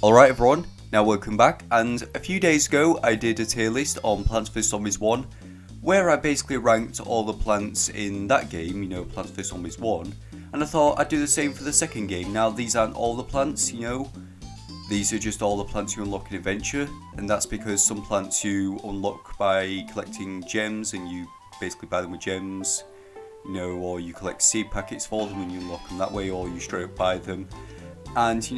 Alright everyone, now welcome back, and a few days ago I did a tier list on Plants vs Zombies 1 where I basically ranked all the plants in that game, Plants vs Zombies 1, and I thought I'd do the same for the second game. Now these aren't all the plants, these are just all the plants you unlock in Adventure, and that's because some plants you unlock by collecting gems and you basically buy them with gems, or you collect seed packets for them and you unlock them that way, or you straight up buy them. And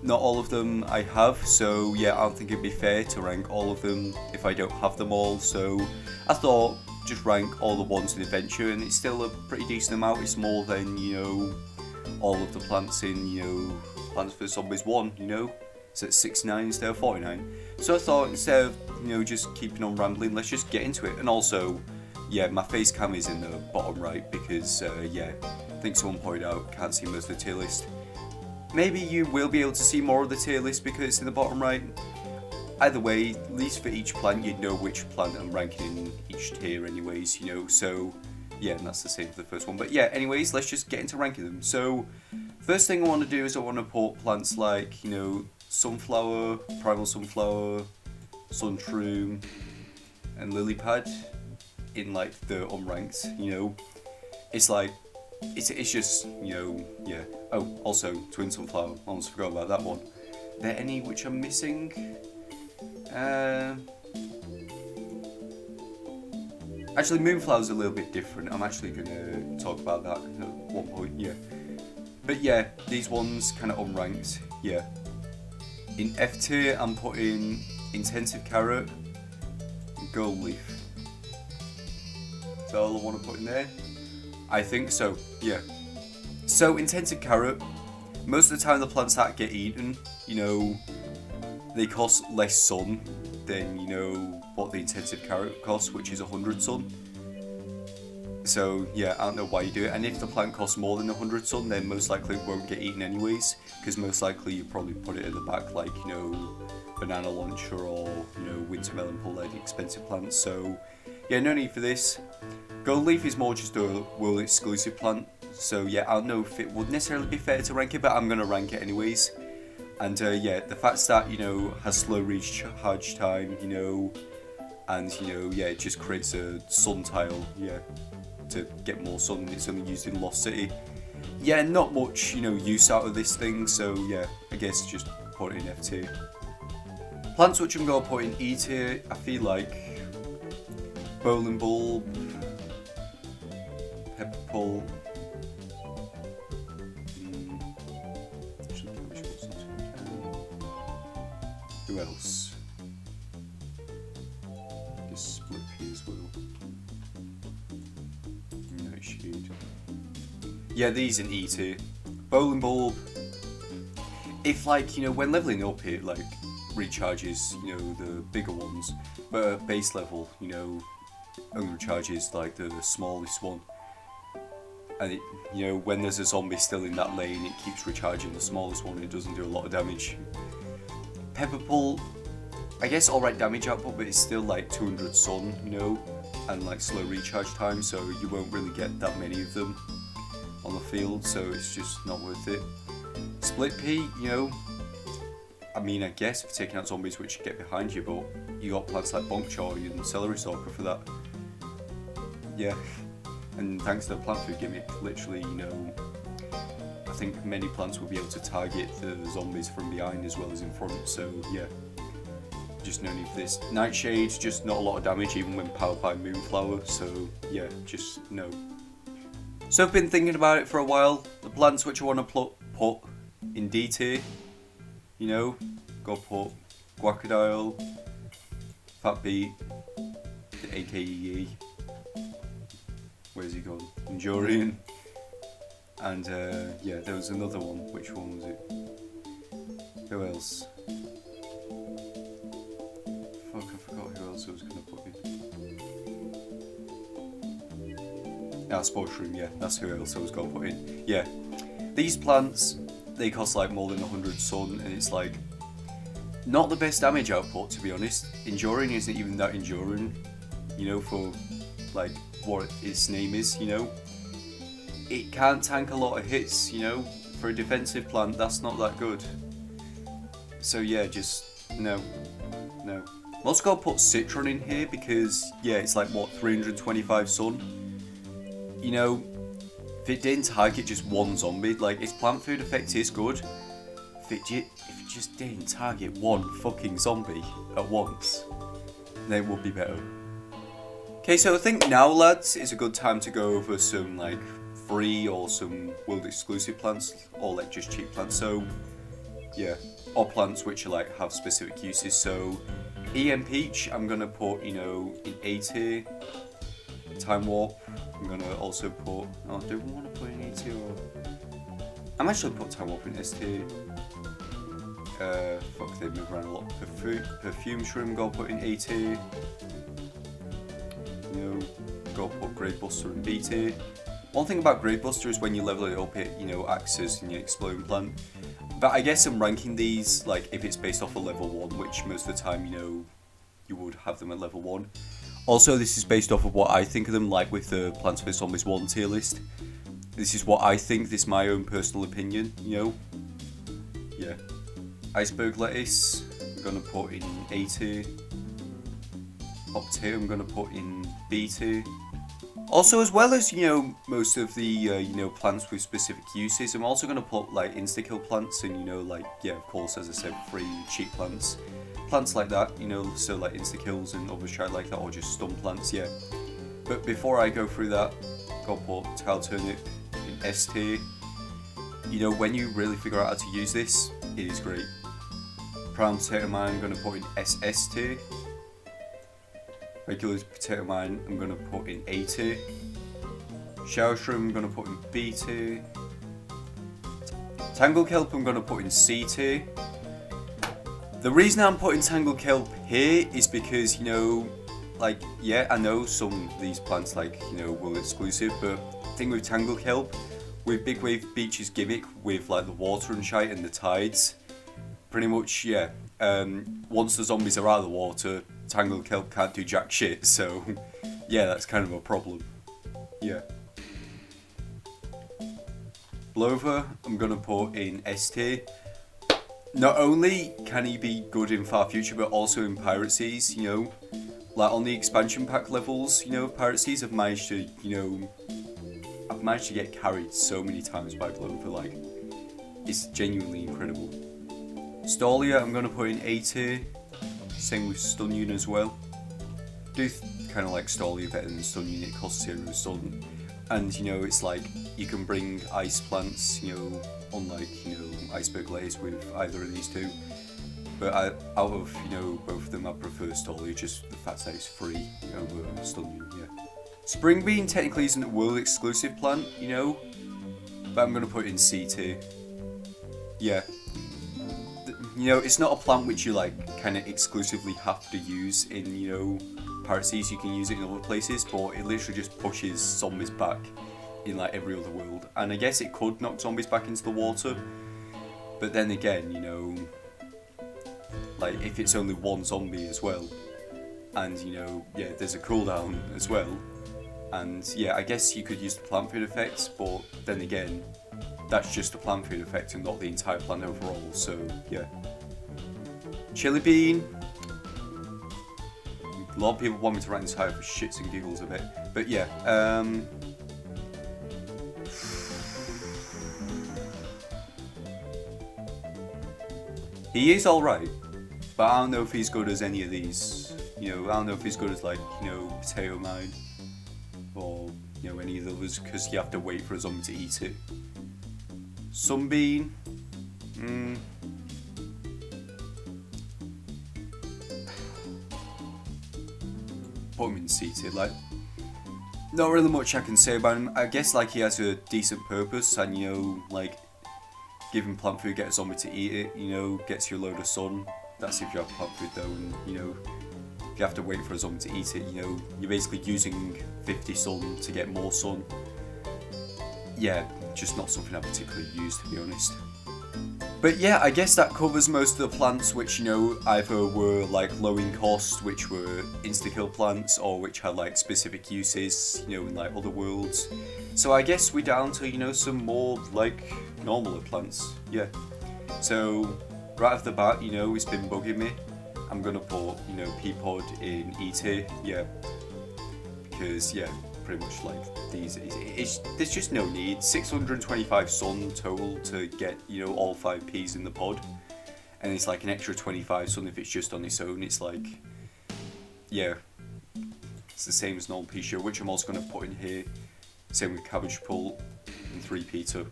not all of them I have, so yeah, I don't think it'd be fair to rank all of them if I don't have them all, so I thought just rank all the ones in Adventure, and it's still a pretty decent amount. It's more than, all of the plants in, Plants vs Zombies 1, it's at 69 instead of 49. So I thought instead of, just keeping on rambling, let's just get into it. And also, yeah, my face cam is in the bottom right because, yeah, I think someone pointed out, can't see most of the tier list. Maybe you will be able to see more of the tier list because it's in the bottom right. Either way, at least for each plant, you'd know which plant I'm ranking in each tier anyways, so yeah, and that's the same for the first one. But yeah, anyways, let's just get into ranking them. So, first thing I want to do is I want to put plants like, sunflower, primal sunflower, sunshroom, and lily pad in like the unranked, it's like, it's just, yeah. Oh, also, twin sunflower, almost forgot about that one. Are there any which I'm missing? Actually, moonflower's a little bit different. I'm actually going to talk about that at one point, yeah. But yeah, these ones kind of unranked, yeah. In F tier, I'm putting intensive carrot and gold leaf. Is that all I want to put in there? I think so, yeah. So, intensive carrot, most of the time the plants that get eaten, they cost less sun than, what the intensive carrot costs, which is 100 sun. So, yeah, I don't know why you do it. And if the plant costs more than 100 sun, then most likely it won't get eaten anyways, because most likely you probably put it at the back, like, banana launcher or, winter melon pull, like the expensive plants. So, yeah, no need for this. Gold leaf is more just a world exclusive plant, so yeah, I don't know if it would necessarily be fair to rank it, but I'm going to rank it anyways. And yeah, the fact that, has slow recharge time, and, yeah, it just creates a sun tile, yeah, to get more sun. It's only used in Lost City. Yeah, not much, use out of this thing, so yeah, I guess just put it in F tier. Plants which I'm going to put in E tier, I feel like bowling bulb, pepper pull. Who else? Just split P as well. Nightshade. Yeah, these in E tier. Bowling bulb. If when leveling up it recharges, the bigger ones, but at base level, only recharges like the smallest one. And it, when there's a zombie still in that lane, it keeps recharging the smallest one. It doesn't do a lot of damage. Pepper pull, I guess alright damage output, but it's still like 200 sun, and like slow recharge time, so you won't really get that many of them on the field, so it's just not worth it. Split P, I mean, I guess for taking out zombies which get behind you, but you got plants like bonk choy and celery stalker for that. Yeah, and thanks to the plant food gimmick, literally, I think many plants will be able to target the zombies from behind as well as in front, so yeah, just no need for this. Nightshade, just not a lot of damage even when powered by Moonflower, so yeah, just no. So I've been thinking about it for a while. The plants which I want to put in D tier, go put Guacadile, Fat Beet, the AKE, where's he gone? Endurian. And yeah, there was another one. Which one was it? Who else? Fuck, I forgot who else I was going to put in. Ah, Sportshroom, yeah, that's who else I was going to put in. Yeah, these plants, they cost like more than 100 sun, and it's like not the best damage output, to be honest. Enduring isn't even that enduring, for like what its name is, It can't tank a lot of hits, for a defensive plant, that's not that good. So yeah, just no. I'm also gonna put Citron in here because yeah, it's like what, 325 sun. You know, if it didn't target just one zombie, like its plant food effect is good. If it just didn't target one fucking zombie at once, then it would be better. Okay, so I think now, lads, is a good time to go over some like free or some world exclusive plants, or like just cheap plants. So yeah, or plants which are like have specific uses. So EM Peach, I'm gonna put, you know, in A tier. Time Warp, I'm gonna also put. Oh, do we want to put in A tier or? I'm actually put Time Warp in S tier. Fuck, they move around a lot. Perfume Shroom, go put in A tier. You know, go put Grave Buster in B tier. One thing about Grave Buster is when you level it up, it, you know, acts as your exploding plant. But I guess I'm ranking these like if it's based off of level 1, which most of the time, you know, you would have them at level 1. Also, this is based off of what I think of them, like with the Plants vs Zombies 1 tier list. This is what I think, this is my own personal opinion, you know. Yeah. Iceberg Lettuce, I'm gonna put in A tier. Hop tier, I'm gonna put in B tier. Also, as well as, you know, most of the, you know, plants with specific uses, I'm also going to put, like, insta-kill plants and, you know, like, yeah, of course, as I said, free, cheap plants. Plants like that, you know, so, like, insta-kills and other shit like that, or just stun plants, yeah. But before I go through that, I'll put Tile Turnip in S tier. You know, when you really figure out how to use this, it is great. Prime Potato Mine, I'm going to put in SS tier. Regular Potato Mine, I'm going to put in A tier. Shower Shroom, I'm going to put in B tier. Tangle Kelp, I'm going to put in C tier. The reason I'm putting Tangle Kelp here is because, you know, like, yeah, I know some of these plants, like, you know, world exclusive, but the thing with Tangle Kelp, with Big Wave Beach's gimmick, with, like, the water and shite and the tides, pretty much, yeah, once the zombies are out of the water, Tangle Kelp can't do jack shit, so yeah, that's kind of a problem. Yeah. Blover, I'm gonna put in S tier. Not only can he be good in Far Future, but also in Pirate Seas, you know. Like on the expansion pack levels, you know, Pirate Seas, I've managed to, you know, I've managed to get carried so many times by Blover, like, it's genuinely incredible. Stalia, I'm gonna put in A tier. Same with Stun Unit as well. Do kind of like Stalia better than Stun Unit, costs 0 stun. And, you know, it's like, you can bring ice plants, you know, unlike, you know, Iceberg Lettuce with either of these two. But out of, you know, both of them, I prefer Stalia, just the fact that it's free over Stun Unit, yeah. Spring Bean technically isn't a world exclusive plant, you know, but I'm going to put it in C tier. Yeah. You know, it's not a plant which you like kind of exclusively have to use in, you know, Pirate Seas. You can use it in other places, but it literally just pushes zombies back in like every other world. And I guess it could knock zombies back into the water, but then again, you know, like if it's only one zombie as well, and you know, yeah, there's a cooldown as well, and yeah, I guess you could use the plant food effects, but then again, that's just a plant food effect and not the entire plant overall, so yeah. Chili Bean. A lot of people want me to rank this higher for shits and giggles a bit, but yeah. He is alright, but I don't know if he's good as any of these. You know, I don't know if he's good as like, you know, Potato Mine, or, you know, any of the others, because you have to wait for a zombie to eat it. Sunbeam, put him in C tier, like, not really much I can say about him. I guess like he has a decent purpose, and you know, like, giving plant food, get a zombie to eat it, you know, gets you a load of sun. That's if you have plant food though, and you know, if you have to wait for a zombie to eat it, you know, you're basically using 50 sun to get more sun. Yeah, just not something I particularly use, to be honest. But yeah, I guess that covers most of the plants which, you know, either were like low in cost, which were insta-kill plants, or which had like specific uses, you know, in like other worlds. So I guess we're down to, you know, some more like normaler plants, yeah. So right off the bat, you know, it's been bugging me. I'm gonna put, you know, P-Pod in E tier, yeah. Because, yeah, pretty much like these, there's just no need. 625 sun total to get, you know, all 5 Ps in the pod. And it's like an extra 25 sun if it's just on its own. It's like, yeah, it's the same as normal P show, which I'm also going to put in here. Same with Cabbage Pull and 3P2.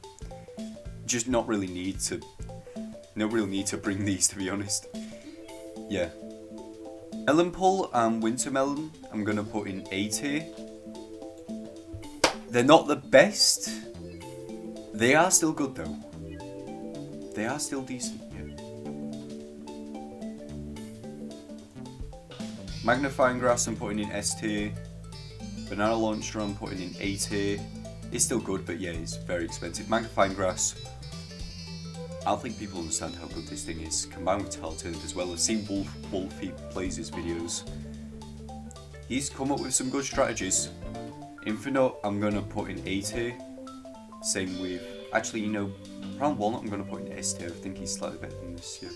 Just not really need to, no real need to bring these, to be honest. Yeah. Melon Pull and Winter Melon, I'm going to put in A tier. They're not the best. They are still good though. They are still decent, yeah. Magnifying Grass I'm putting in S tier. Banana Launcher I'm putting in A tier. It's still good, but yeah, it's very expensive. Magnifying Grass, I don't think people understand how good this thing is, combined with Tailturned as well. I've seen Wolfie plays his videos. He's come up with some good strategies. Infinite I'm going to put in A tier. Same with, actually, you know, Round Walnut I'm going to put in S tier. I think he's slightly better than this, yeah.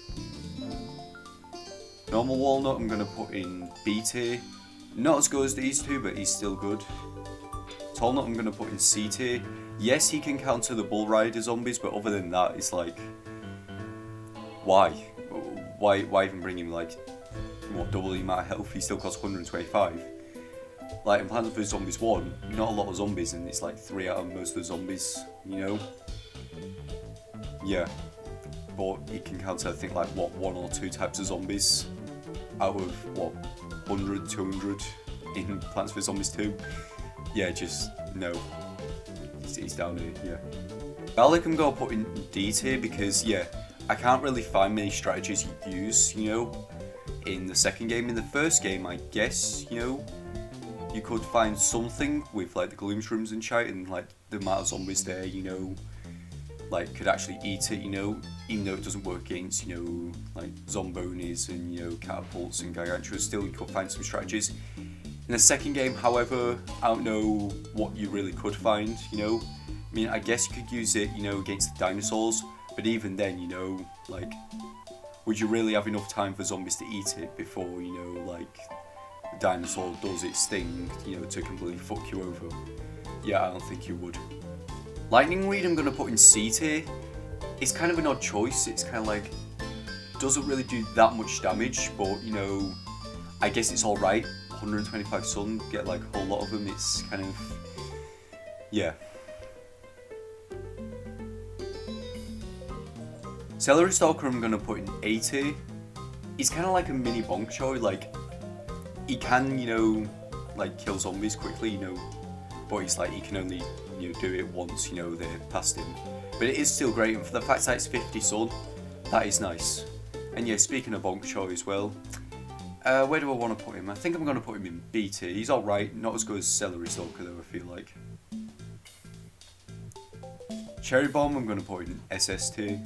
Normal Walnut I'm going to put in B tier. Not as good as these two, but he's still good. Tall Nut I'm going to put in C tier. Yes, he can counter the Bull Rider zombies, but other than that, it's like, why? Why even bring him like, what, double the amount of health? He still costs 125. Like in Plants vs Zombies 1, not a lot of zombies, and it's like 3 out of most of the zombies, you know? Yeah. But he can counter, I think, like, what, 1 or 2 types of zombies out of, what, 100, 200 in Plants vs Zombies 2. Yeah, just, no. He's down here, yeah. Garlic I'm going to put in D tier because, yeah, I can't really find many strategies you use, you know, in the second game. In the first game, I guess, you know, you could find something with, like, the Gloom Shrooms and shit, and, like, the amount of zombies there, you know, like, could actually eat it, you know, even though it doesn't work against, you know, like, Zombonis and, you know, Catapults and Gargantuas, still you could find some strategies. In the second game, however, I don't know what you really could find, you know. I mean, I guess you could use it, you know, against the dinosaurs, but even then, you know, like, would you really have enough time for zombies to eat it before, you know, like, the dinosaur does its thing, you know, to completely fuck you over? Yeah, I don't think you would. Lightning Weed I'm going to put in C tier. It's kind of an odd choice. It's kind of like, doesn't really do that much damage, but, you know, I guess it's alright. 125 sun, get like a whole lot of them, it's kind of, yeah. Celery Stalker I'm going to put in A tier. He's kind of like a mini bonk choy, like, he can, you know, like kill zombies quickly, you know, but he's like, he can only, you know, do it once, you know, they're past him. But it is still great, and for the fact that it's 50 sun, that is nice. And yeah, speaking of bonk choy as well, where do I want to put him? I think I'm going to put him in B tier. He's alright, not as good as Celery Stalker though, I feel like. Cherry Bomb I'm going to put in SS tier.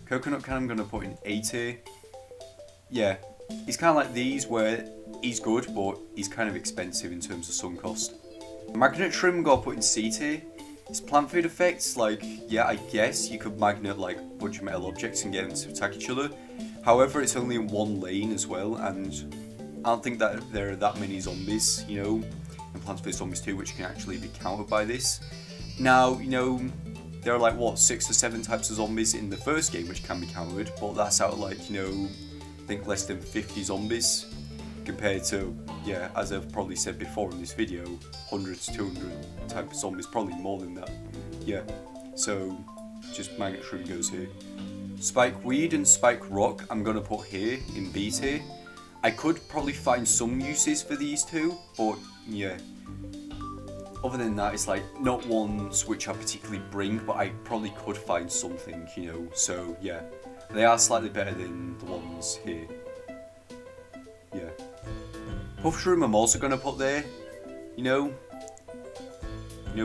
Coconut Can I'm going to put in A tier. Yeah, he's kind of like these where he's good, but he's kind of expensive in terms of sun cost. Magnet Shrimp I'm going to put in C tier. It's plant food effects, like, yeah, I guess you could magnet like a bunch of metal objects and get them to attack each other. However, it's only in one lane as well, and I don't think that there are that many zombies, you know, in Plants vs Zombies 2 which can actually be countered by this. Now, you know, there are like, what, 6 or 7 types of zombies in the first game which can be countered, but that's out of like, you know, I think less than 50 zombies, compared to, yeah, as I've probably said before in this video, 100 to 200 type of zombies, probably more than that, yeah, so just Magnet Shroom goes here. Spike Weed and Spike Rock I'm going to put here in B tier. I could probably find some uses for these two, but yeah, other than that, it's like not ones which I particularly bring, but I probably could find something, you know, so yeah, they are slightly better than the ones here. Yeah. Puff Shroom I'm also going to put there, you know,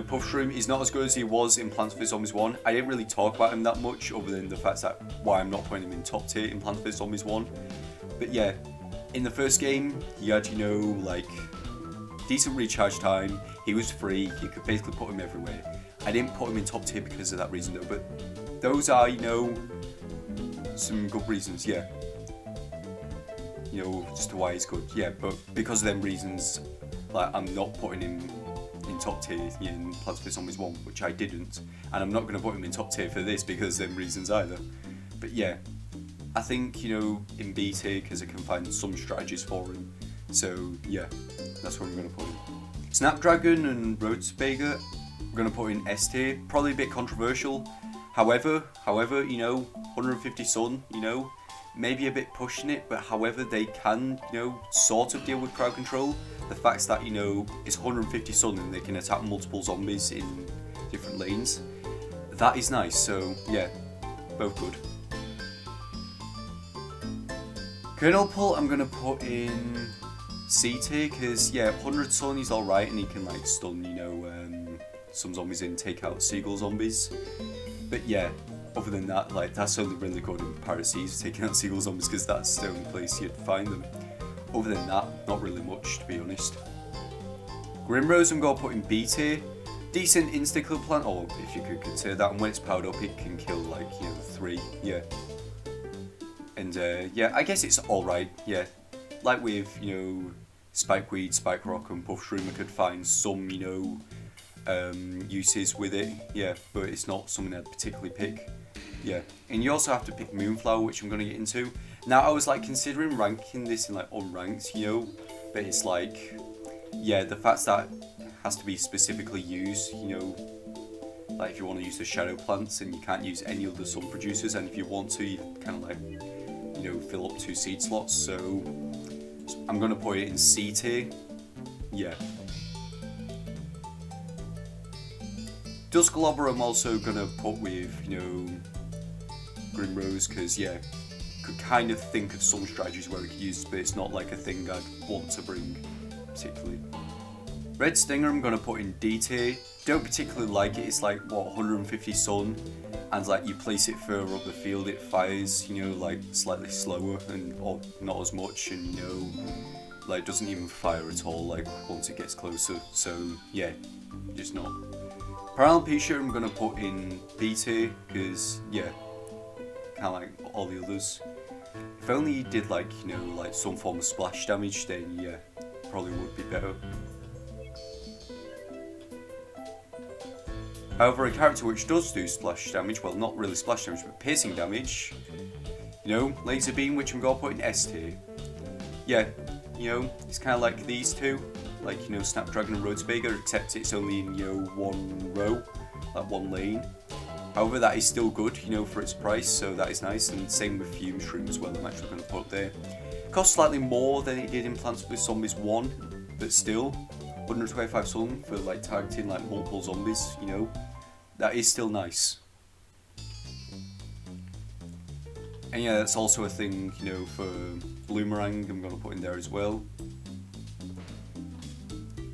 Puff Shroom is not as good as he was in Plants vs Zombies 1. I didn't really talk about him that much, other than the fact that why I'm not putting him in top tier in Plants vs Zombies 1. But yeah, in the first game, he had, you know, like, decent recharge time, he was free, you could basically put him everywhere. I didn't put him in top tier because of that reason though, but those are, you know, some good reasons, yeah. You know, as to why he's good, yeah. But because of them reasons, like, I'm not putting him in top tier in Plants vs Zombies 1, which I didn't, and I'm not going to put him in top tier for this because of them reasons either. But yeah, I think, you know, in B tier, because I can find some strategies for him. So yeah, that's where I'm going to put him. Snapdragon and Rhodes-Bager, I'm going to put in S tier. Probably a bit controversial. However, you know, 150 Sun, you know, maybe a bit pushing it, but however they can, you know, sort of deal with crowd control. The fact that, you know, it's 150 Sun and they can attack multiple zombies in different lanes, that is nice. So yeah, both good. Colonel Pull, I'm going to put in C tier, because yeah, 100 Sun he's alright and he can like stun, you know, some zombies and take out seagull zombies. But yeah, other than that, like, that's only really good in Pirate Seas, taking out seagull zombies, because that's the only place you'd find them. Other than that, not really much, to be honest. Grimrose I'm going to put in B tier. Decent insta-kill plant, or if you could consider that, and when it's powered up it can kill like, you know, 3, yeah. And yeah, I guess it's alright, yeah. Like with, you know, Spikeweed, Spike Rock and Puff Shroom, I could find some, you know, uses with it, yeah, but it's not something I'd particularly pick, yeah. And you also have to pick Moonflower, which I'm going to get into. Now, I was like considering ranking this in like unranked, you know, but it's like, yeah, the fact that it has to be specifically used, you know, like if you want to use the shadow plants and you can't use any other sun producers, and if you want to, you kind of like, you know, fill up 2 seed slots, so I'm going to put it in C tier, yeah. Dusklobber I'm also going to put with, you know, Grimrose, because yeah, could kind of think of some strategies where we could use it, but it's not like a thing I'd want to bring particularly. Red Stinger I'm going to put in D tier. Don't particularly like it, it's like, what, 150 Sun, and like you place it further up the field, it fires, you know, like slightly slower and or not as much, and you know, like doesn't even fire at all like once it gets closer, so yeah, just not. Paralympicia I'm going to put in B tier, because yeah, kind of like all the others. If only he did like, you know, like some form of splash damage, then yeah, probably would be better. However, a character which does do splash damage, well, not really splash damage, but piercing damage, you know, Laser Beam, which I'm going to put in S tier. Yeah, you know, it's kind of like these two, like, you know, Snapdragon and Rhodes-Bager, except it's only in, you know, 1 row, like 1 lane. However, that is still good, you know, for its price, so that is nice, and same with Fume Shroom as well, I'm actually going to put there. It costs slightly more than it did in Plants vs Zombies 1, but still, 125 Sun for like targeting like multiple zombies, you know, that is still nice. And yeah, that's also a thing, you know, for Bloomerang, I'm going to put in there as well.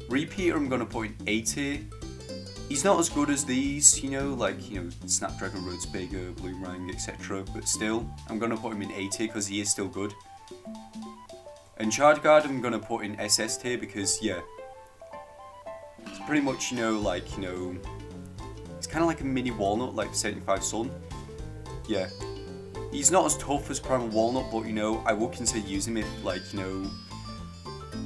Repeater I'm going to put in A tier. He's not as good as these, you know, like, you know, Snapdragon, Rhodes-Bager, Bloomerang, etc. But still, I'm going to put him in A tier because he is still good. And Charge Guard I'm going to put in SS tier because, yeah, it's pretty much, you know, like, you know, it's kind of like a mini Walnut, like 75 Sun. Yeah. He's not as tough as Primal Walnut, but, you know, I would consider using him if, like, you know,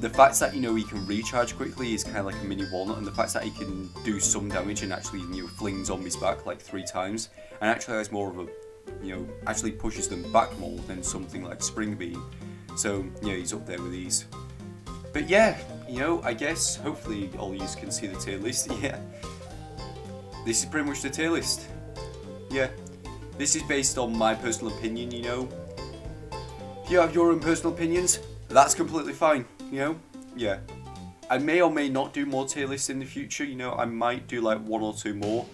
the fact that, you know, he can recharge quickly is kind of like a mini Walnut, and the fact that he can do some damage and actually, you know, fling zombies back like 3 times, and actually has more of a, you know, actually pushes them back more than something like Spring Beam. So, yeah, he's up there with these. But yeah, you know, I guess, hopefully all of you can see the tier list, yeah. This is pretty much the tier list. Yeah. This is based on my personal opinion, you know. If you have your own personal opinions, that's completely fine, you know. Yeah. I may or may not do more tier lists in the future, you know. I might do like 1 or 2 more,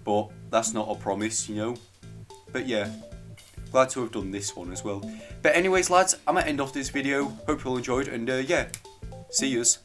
but that's not a promise, you know. But yeah, glad to have done this one as well. But anyways, lads, I'm going to end off this video. Hope you all enjoyed, and yeah, see yous.